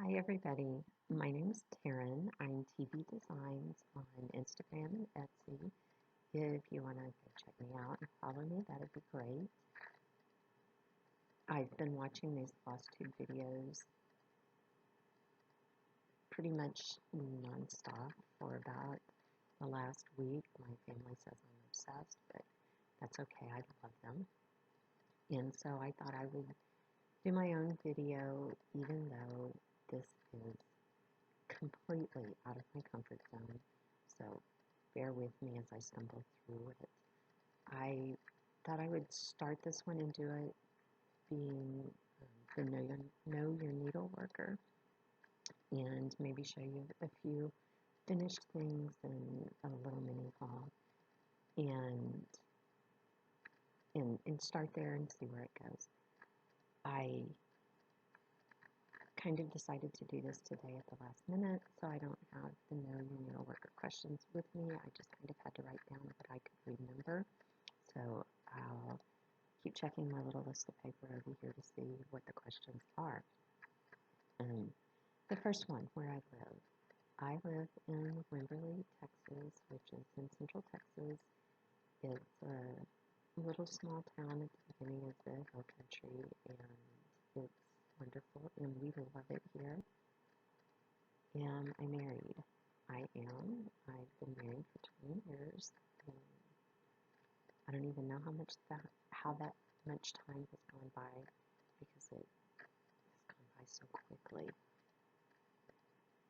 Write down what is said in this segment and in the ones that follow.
Hi everybody, my name is Taryn. I'm TV Designs on Instagram and Etsy. If you want to go check me out and follow me, that'd be great. I've been watching these Floss Tube videos pretty much nonstop for about the last week. My family says I'm obsessed, but that's okay, I love them. And so I thought I would do my own video even though this is completely out of my comfort zone. So bear with me as I stumble through it. I thought I would start this one and do it being the know your needle worker, and maybe show you a few finished things and a little mini haul, and and start there and see where it goes. I kind of decided to do this today at the last minute, so I don't have the know your needle worker questions with me. I just kind of had to write down what I could remember. So I'll keep checking my little list of paper over here to see what the questions are. The first one, where I live. I live in Wimberley, Texas, which is in central Texas. It's a little small town at the beginning of the hill country, and it's wonderful, and we love it here. Am I married? I am. I've been married for 20 years, and I don't even know how that much time has gone by because it has gone by so quickly.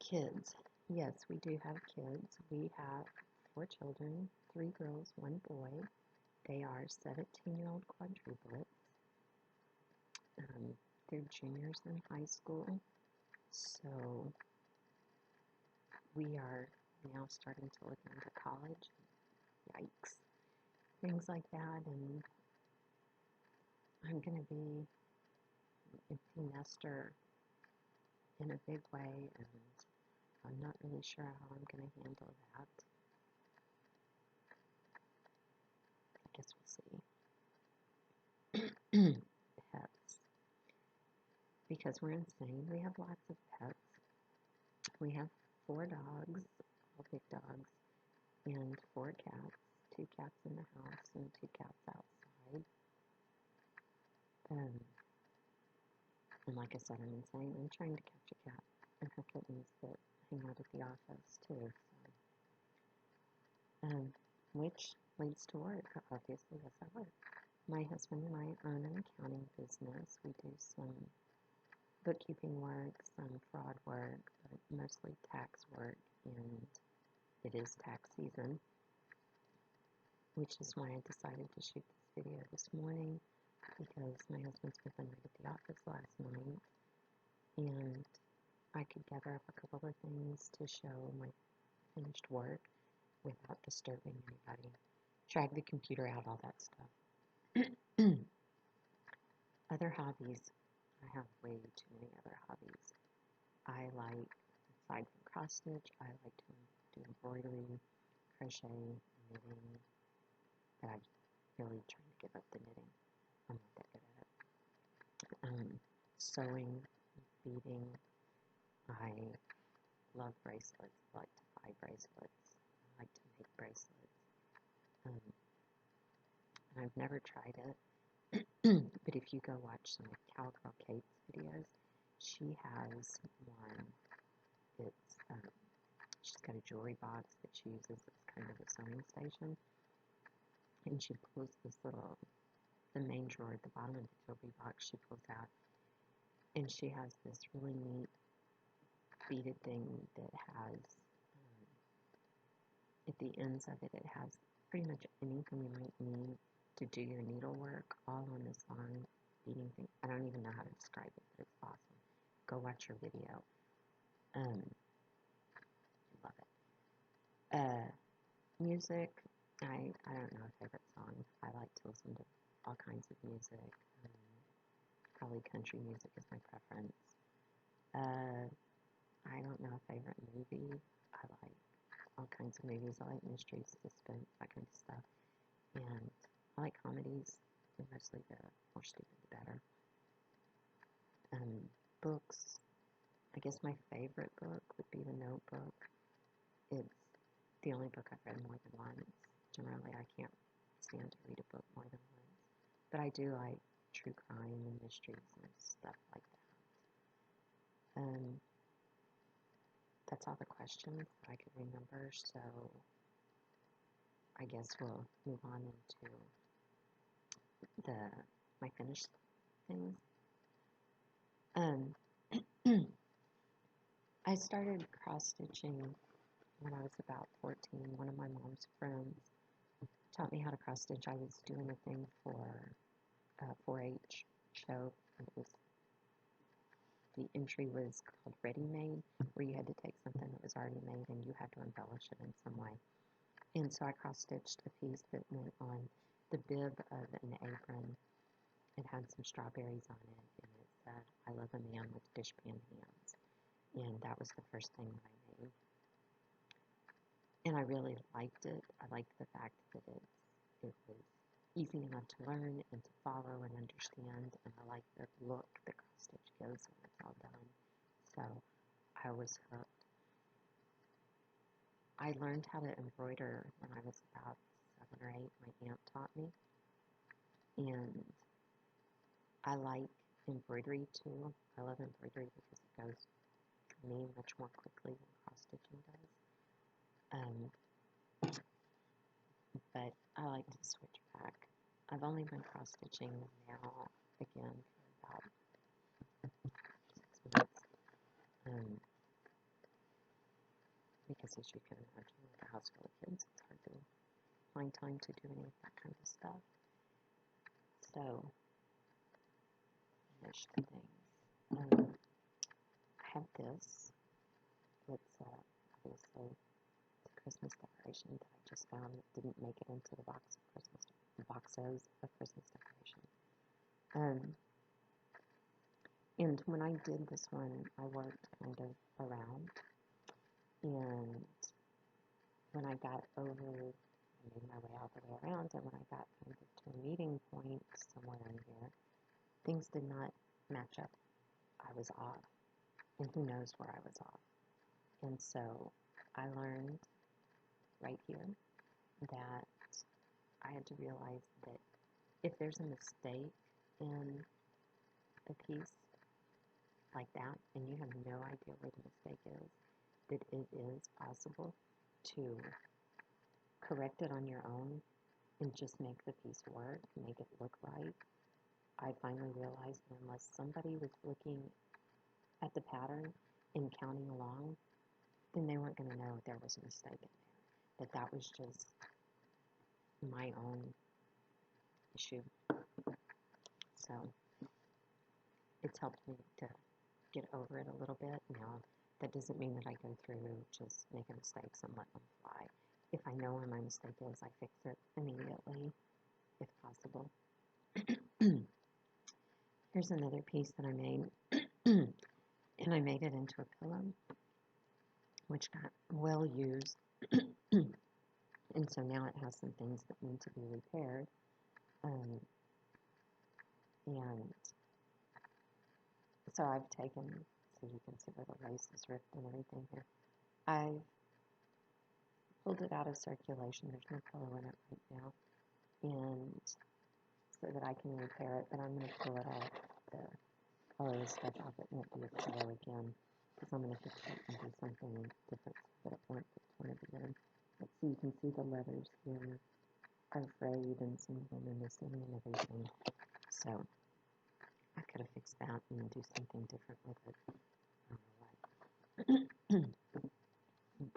Kids. Yes, we do have kids. We have 4 children, 3 girls, 1 boy. They are 17-year-old quadruplets. They're juniors in high school, so we are now starting to look into college. Yikes. Things like that, and I'm going to be an empty nester in a big way, and I'm not really sure how I'm going to handle that. I guess we'll see. Pets. Because we're insane, we have lots of pets. We have 4 dogs, all big dogs, and 4 cats. 2 cats in the house and 2 cats outside. And like I said, I'm insane. I'm trying to catch a cat and her kittens that hang out at the office too. Which leads to work. Obviously, yes, I work. My husband and I own an accounting business. We do some bookkeeping work, some fraud work, but mostly tax work, and it is tax season, which is why I decided to shoot this video this morning, because my husband spent the night at the office last night, and I could gather up a couple of things to show my finished work without disturbing anybody. Drag the computer out, all that stuff. Other hobbies. I have way too many other hobbies. I like, aside from cross stitch, I like to do embroidery, crochet, knitting, but I'm really trying to give up the knitting. I'm not that good at it. Sewing, beading. I love bracelets. I like to buy bracelets. I like to make bracelets. And I've never tried it, but if you go watch some of Cowgirl Kate's videos, she has one that's, she's got a jewelry box that she uses as kind of a sewing station, and she pulls this little, the main drawer at the bottom of the jewelry box, she pulls out, and she has this really neat beaded thing that has, at the ends of it, it has pretty much anything you might need to do your needlework, all on this long beading thing. I don't even know how to describe it, but it's awesome. Go watch her video. Love it. Music. I don't know a favorite song. I like to listen to all kinds of music. Probably country music is my preference. I don't know a favorite movie. I like all kinds of movies. I like mysteries, suspense, that kind of stuff. And I like comedies, and mostly the more stupid the better. Books. I guess my favorite book would be The Notebook. It's the only book I've read more than once. Generally, I can't stand to read a book more than once. But I do like true crime and mysteries and stuff like that. That's all the questions I could remember, so I guess we'll move on into my finished things. I started cross-stitching when I was about 14. One of my mom's friends taught me how to cross-stitch. I was doing a thing for a 4-H show, and the entry was called Ready Made, where you had to take something that was already made and you had to embellish it in some way. And so I cross-stitched a piece that went on the bib of an apron. It had some strawberries on it, and it said, "I love a man with dishpan hands." And that was the first thing that I made. And I really liked it. I liked the fact that it was easy enough to learn and to follow and understand, and I like the look that cross-stitch gives when it's all done. So I was hooked. I learned how to embroider when I was about 7 or 8. My aunt taught me, and I like embroidery too. I love embroidery because it goes, for me, much more quickly than cross-stitching does. But I like to switch back. I've only been cross-stitching now, again, for about 6 months. Because as you can imagine, with a house full of kids, it's hard to find time to do any of that kind of stuff. So, finished things. I have this. It's obviously a Christmas decoration that I just found that didn't make it into the boxes of Christmas decoration. And when I did this one, I worked kind of around, and when I got over, I made my way all the way around, and when I got kind of to a meeting point somewhere in here, things did not match up. I was off, and who knows where I was off. And so I learned right here that I had to realize that if there's a mistake in a piece like that, and you have no idea where the mistake is, that it is possible to correct it on your own and just make the piece work, make it look right. I finally realized that unless somebody was looking at the pattern and counting along, then they weren't going to know there was a mistake in there. That was just my own issue. So it's helped me to get over it a little bit. Now, that doesn't mean that I go through just making mistakes and let them fly. If I know where my mistake is, I fix it immediately, if possible. Here's another piece that I made, and I made it into a pillow, which got well used, and so now it has some things that need to be repaired, and so I've taken, so you can see where the lace is ripped and everything here, I've pulled it out of circulation. There's no pillow in it right now, and so that I can repair it, but I'm going to pull it out, all of the stuff off. It won't be a pillow again, because I'm going to fix it and do something different so that it won't want to be in. But so you can see the leathers here are frayed and some of them are missing and everything. So I could have fixed that and do something different with it. I don't know what.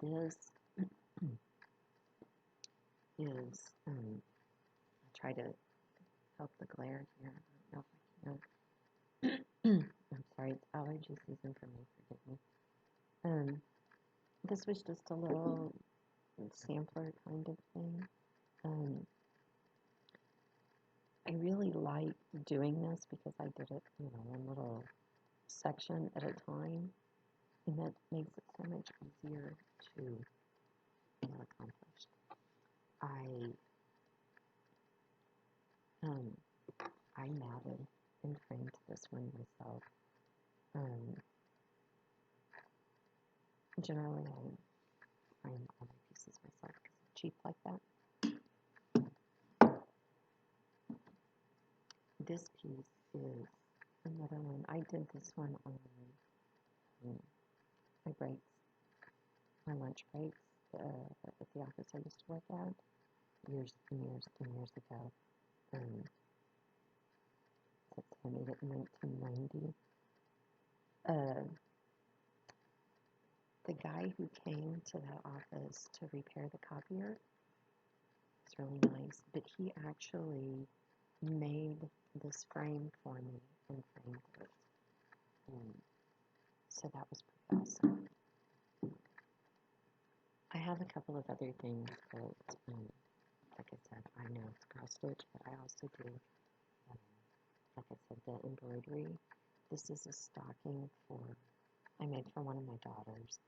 This is, I'll try to help the glare here. I don't know if I can. I'm sorry, it's allergy season for me, forgive me. This was just a little sampler kind of thing. I really liked doing this because I did it, one little section at a time, and that makes it so much easier to feel accomplished. I matted and framed this one myself. Generally, I frame all my pieces myself because I'm cheap like that. This piece is another one. I did this one on my breaks, my lunch breaks at the office I used to work at years and years and years ago. Let's see, I made it in 1990. The guy who came to that office to repair the copier was really nice, but he actually made this frame for me and framed it. So that was pretty awesome. I have a couple of other things that, like I said, I know it's cross stitch, but I also do, like I said, the embroidery. This is a stocking I made for one of my daughters,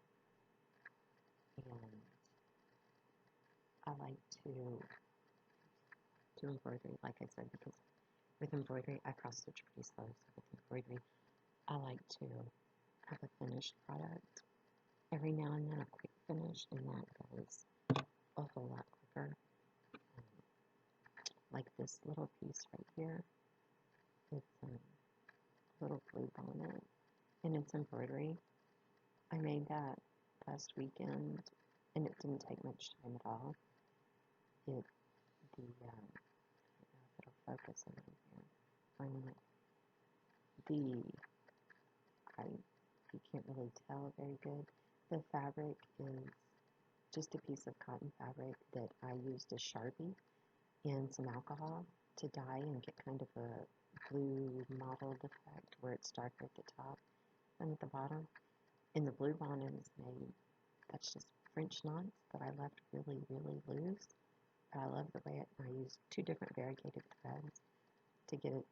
and I like to do embroidery, like I said, because with embroidery, I cross stitch pretty slow, so with embroidery, I like to have a finished product. Every now and then a quick finish, and that goes a whole lot quicker. Like this little piece right here, it's a little blue bonnet, and it's embroidery. I made that last weekend, and it didn't take much time at all. I don't know if it'll focus on here. Finding it. You can't really tell very good. The fabric is just a piece of cotton fabric that I used a Sharpie and some alcohol to dye and get kind of a blue mottled effect where it's darker at the top and at the bottom. And the blue bonnet is made, that's just French knots that I left really, really loose. But I love the way I used two different variegated threads to get it,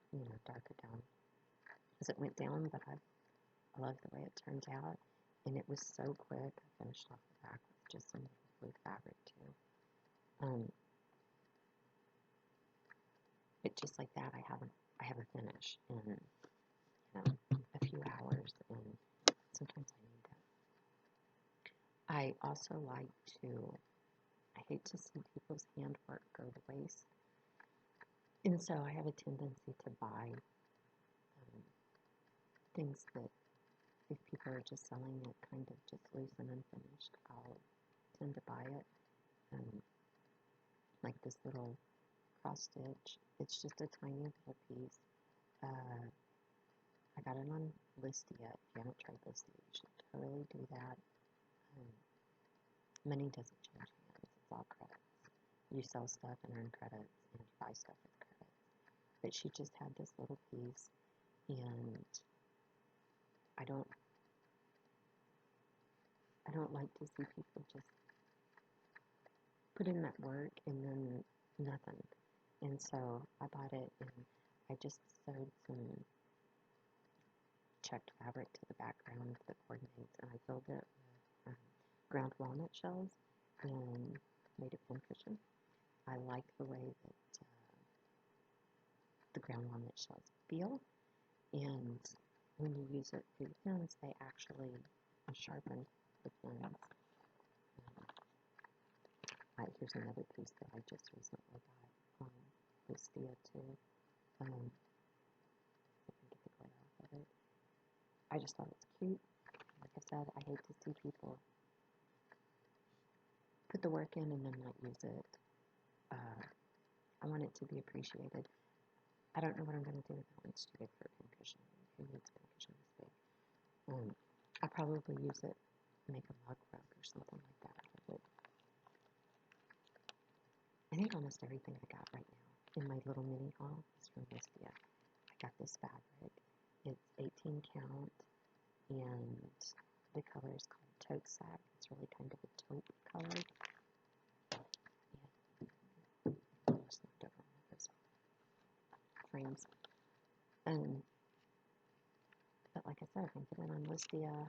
darker down as it went down, but I love the way it turned out. And it was so quick. I finished off the back with just some blue fabric too. But just like that, I have a finish in a few hours, and sometimes I need that. I also like to. I hate to see people's handwork go to waste, and so I have a tendency to buy things that if people are just selling it kind of just loose and unfinished, I'll tend to buy it. Like this little cross stitch. It's just a tiny little piece. I got it on Listia. If you haven't tried Listia, you should totally do that. Money doesn't change hands. It's all credits. You sell stuff and earn credits, and you buy stuff with credits. But she just had this little piece, and I don't like to see people just put in that work and then nothing. And so I bought it, and I just sewed some checked fabric to the background that coordinates, and I filled it with ground walnut shells and made a pincushion. I like the way that the ground walnut shells feel, and when you use it for your pins, they actually sharpen the pins. Here's another piece that I just recently got on Listia too. I can get the glare off of it. I just thought it's cute. Like I said, I hate to see people put the work in and then not use it. I want it to be appreciated. I don't know what I'm going to do with that one. It's too big for a pincushion. Who needs a pincushion this big? I'll probably use it, make a mug rug or something like that out of it. I think almost everything I got right now in my little mini haul is from Listia. I got this fabric. It's 18 count, and the color is called taupe sack. It's really kind of a taupe color. And almost knocked over one of those frames. But like I said, if I get it on Listia,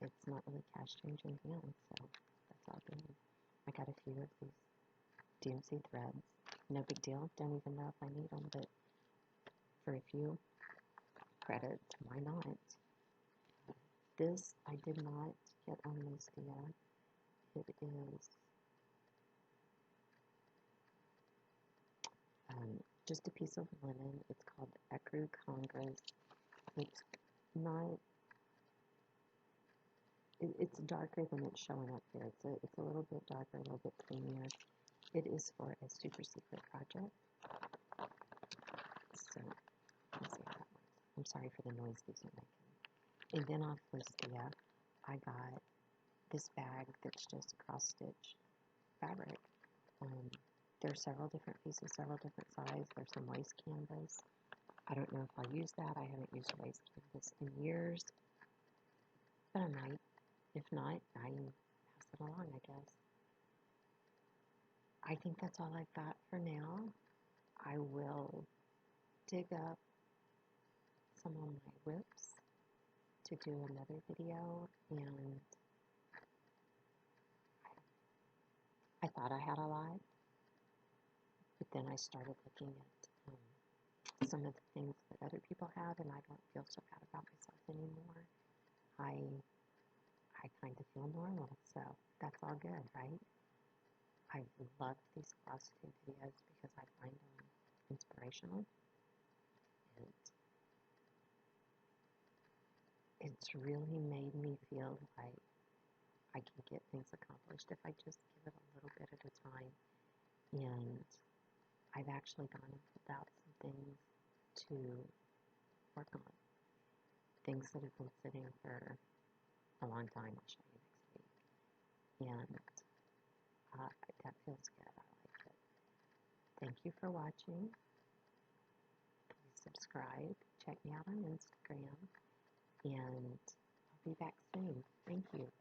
it's not really cash changing hands, so that's all good. I got a few of these DMC threads. No big deal. Don't even know if I need them, but for a few credits, why not? This I did not get on Listia. It is just a piece of linen. It's called Ecru Congress. It's not, it's darker than it's showing up here. It's a little bit darker, a little bit creamier. It is for a super secret project. So, let's see how that works. I'm sorry for the noise these are making. And then off Listia, I got this bag that's just cross-stitch fabric. There are several different pieces, several different sizes. There's some waist canvas. I don't know if I'll use that. I haven't used waist canvas in years, but I might. If not, I pass it along, I guess. I think that's all I've got for now. I will dig up some of my whips to do another video, and I thought I had a lot, but then I started looking at some of the things that other people have, and I don't feel so bad about myself anymore. I kind of feel normal, so that's all good, right? I've loved these cross-stitch videos because I find them inspirational, and it's really made me feel like I can get things accomplished if I just give it a little bit at a time. And I've actually gone and pulled out some things to work on, things that have been sitting for a long time. I'll show you next week. And that feels good. I like it. Thank you for watching. Please subscribe. Check me out on Instagram. And I'll be back soon. Thank you.